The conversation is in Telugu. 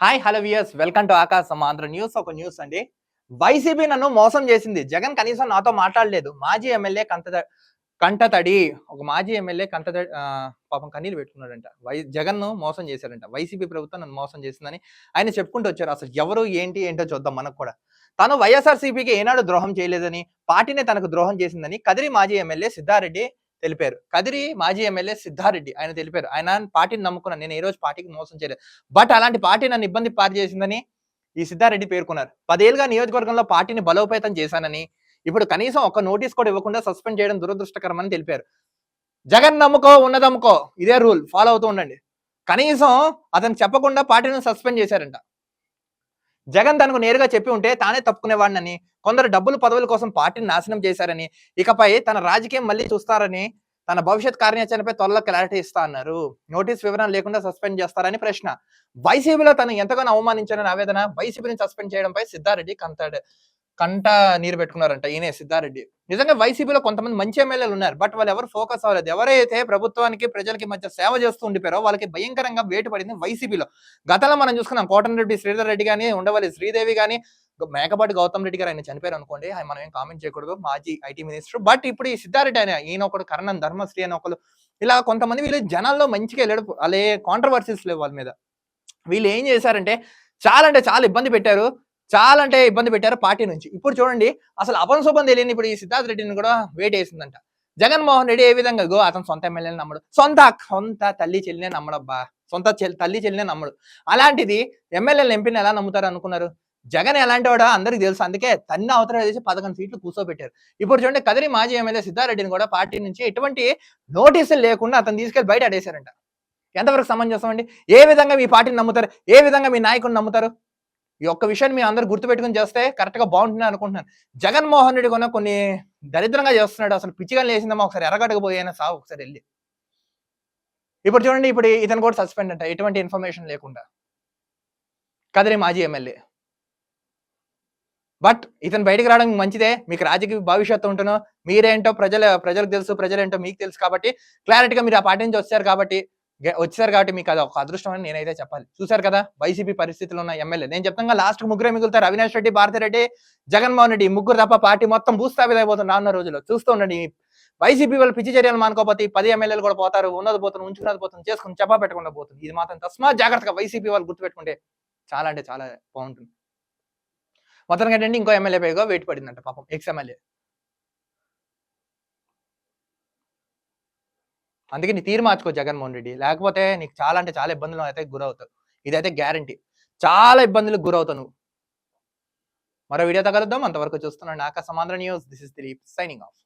Hi hello viewers welcome to ఆకాశం ఆంధ్ర న్యూస్. ఒక న్యూస్ అండి. వైసీపీ నన్ను మోసం చేసింది. జగన్ కనీసం నాతో మాట్లాడలేదు. మాజీ ఎమ్మెల్యే కంటతడి. ఒక మాజీ ఎమ్మెల్యే పాపం కన్నీళ్ళు పెట్టుకున్నాడంట. జగన్‌ను మోసం చేశారంట. వైసీపీ ప్రభుత్వం నన్ను మోసం చేసిందని ఆయన చెప్పుకుంటూ వచ్చారు. అసలు ఎవరు ఏంటో చూద్దాం మనకు కూడా. తాను వైఎస్ఆర్‌సీపీకి ఏనాడు ద్రోహం చేయలేదని, పార్టీనే తనకు ద్రోహం చేసిందని కదిరి మాజీ ఎమ్మెల్యే సిద్ధారెడ్డి తెలిపారు. కదిరి మాజీ ఎమ్మెల్యే సిద్ధారెడ్డి ఆయన తెలిపారు. ఆయన పార్టీని నమ్ముకున్నాను. నేను ఏ రోజు పార్టీకి మోసం చేయలేదు. బట్ అలాంటి పార్టీ నన్ను ఇబ్బంది పాలు చేసిందని ఈ సిద్ధారెడ్డి పేర్కొన్నారు. 10 ఏళ్లుగా నియోజకవర్గంలో పార్టీని బలోపేతం చేశానని, ఇప్పుడు కనీసం ఒక నోటీస్ కూడా ఇవ్వకుండా సస్పెండ్ చేయడం దురదృష్టకరమని తెలిపారు. జగన్ నమ్ముకో ఉన్నదమ్ముకో ఇదే రూల్ ఫాలో అవుతూ ఉండండి. కనీసం అతను చెప్పకుండా పార్టీని సస్పెండ్ చేశారంట. జగన్ తనకు నేరుగా చెప్పి ఉంటే తానే తప్పుకునేవాడినని, కొందరు డబ్బులు పదవుల కోసం పార్టీని నాశనం చేశారని, ఇకపై తన రాజకీయం మళ్ళీ చూస్తారని, తన భవిష్యత్ కార్యాచరణపై త్వరలో క్లారిటీ ఇస్తా అన్నారు. నోటీస్ వివరణ లేకుండా సస్పెండ్ చేస్తారని ప్రశ్న. వైసీపీలో తను ఎంతగానో అవమానించారని ఆవేదన. వైసీపీని సస్పెండ్ చేయడంపై సిద్ధారెడ్డి కంట నీరు పెట్టుకున్నారంట. ఈయనే సిద్ధారెడ్డి. నిజంగా వైసీపీలో కొంతమంది మంచి ఎమ్మెల్యేలు ఉన్నారు. బట్ వాళ్ళు ఎవరు ఫోకస్ అవ్వలేదు. ఎవరైతే ప్రభుత్వానికి ప్రజలకి మధ్య సేవ చేస్తూ ఉండిపోయారో వాళ్ళకి భయంకరంగా వేటు పడింది వైసీపీలో. గతంలో మనం చూసుకున్నాం కోటమిరెడ్డి శ్రీధర్ రెడ్డి గాని, ఉండవల్లి శ్రీదేవి గాని, మేకపాటి గౌతమ్ రెడ్డి గారు ఆయన చనిపోయారు అనుకోండి. మనం ఏం కామెంట్ చేయకూడదు. మాజీ ఐటీ మినిస్టర్. బట్ ఇప్పుడు ఈ సిద్ధారెడ్డి ఈయన ఒకడు కరణం ధర్మశ్రీ అని ఒకరు, ఇలా కొంతమంది వీళ్ళు జనాల్లో మంచిగా వెళ్ళాడు. అలాగే కాంట్రవర్సీస్ లేవు వాళ్ళ మీద. వీళ్ళు ఏం చేశారంటే చాలా అంటే చాలా ఇబ్బంది పెట్టారు. పార్టీ నుంచి. ఇప్పుడు చూడండి అసలు అపంశుభం తెలియని ఇప్పుడు ఈ సిద్ధార్థ రెడ్డిని కూడా వేటేసిందంట. జగన్మోహన్ రెడ్డి ఏ విధంగా అతను సొంత ఎమ్మెల్యేని నమ్మడు, సొంత తల్లి చెల్లినే నమ్మడబ్బా, తల్లి చెల్లినే నమ్మడు. అలాంటిది ఎమ్మెల్యేలు ఎంపీని ఎలా నమ్ముతారు అనుకున్నారు? జగన్ ఎలాంటి వాడో అందరికి తెలుసు. అందుకే తన్ని అవతల చేసి 11 సీట్లు కూర్చోబెట్టారు. ఇప్పుడు చూడండి కదిరి మాజీ ఎమ్మెల్యే సిద్ధారెడ్డిని కూడా పార్టీ నుంచి ఎటువంటి నోటీసులు లేకుండా అతను తీసుకెళ్లి బయట అడేశారంట. ఎంతవరకు సమంజసం అండి? ఏ విధంగా మీ పార్టీని నమ్ముతారు? ఏ విధంగా మీ నాయకుడిని నమ్ముతారు? ఈ ఒక్క విషయాన్ని మీ అందరూ గుర్తుపెట్టుకుని చేస్తే కరెక్ట్ గా బాగుంటుంది అనుకుంటున్నాను. జగన్మోహన్ రెడ్డి కొన్న కొన్ని దరిద్రంగా చేస్తున్నాడు. అసలు పిచ్చిగా లేచిందమ్మా ఒకసారి ఎర్రగడకపోయినా సావు ఒకసారి వెళ్ళి. ఇప్పుడు చూడండి ఇప్పుడు ఇతను కూడా సస్పెండ్ అంట ఎటువంటి ఇన్ఫర్మేషన్ లేకుండా. కదిరి మాజీ ఎమ్మెల్యే. బట్ ఇతను బయటకు రావడం మంచిదే. మీకు రాజకీయ భవిష్యత్తు ఉంటును. మీరేంటో ప్రజలకు తెలుసు, ప్రజలేంటో మీకు తెలుసు కాబట్టి క్లారిటీగా మీరు ఆ పార్టీ నుంచి వచ్చారు కాబట్టి మీకు అది ఒక అదృష్టం అని నేనైతే చెప్పాలి. చూశారు కదా వైసీపీ పరిస్థితులు ఉన్న ఎమ్మెల్యే. నేను చెప్తాను లాస్ట్ ముగ్గురే మిగులుతారు. అవినాష్ రెడ్డి, భారతిరెడ్డి, జగన్మోహన్ రెడ్డి. ముగ్గురు తప్ప పార్టీ మొత్తం భూస్థాపితమైపోతుంది రానున్న రోజుల్లో. చూస్తూ ఉండండి. వైసీపీ వాళ్ళు పిచ్చి చర్యలు మానుకోపోతే 10 ఎమ్మెల్యేలు కూడా పోతారు. ఉన్నది పోతుంది, ఉంచుకున్నది పోతుంది, చేసుకుని చెప్పా పెట్టకుండా పోతుంది. ఇది మాత్రం తస్మాత్ జాగ్రత్తగా వైసీపీ వాళ్ళు గుర్తుపెట్టుకుంటే చాలా అంటే చాలా బాగుంటుంది. మొత్తానికి ఏంటంటే ఇంకో ఎమ్మెల్యే పైగా వెయిట్ పడిందంట పాపం ఎక్స్ ఎమ్మెల్యే. అందుకే నీ తీరు మార్చుకో జగన్మోహన్ రెడ్డి. లేకపోతే నీకు చాలా అంటే చాలా ఇబ్బందులు అయితే గురవుతావు. ఇదైతే గ్యారంటీ. చాలా ఇబ్బందులకు గురవుతావు నువ్వు. మరో వీడియోతో కలుద్దాం. అంతవరకు చూస్తున్నాను ఆకాశం Andhra news. This is Dilip signing off.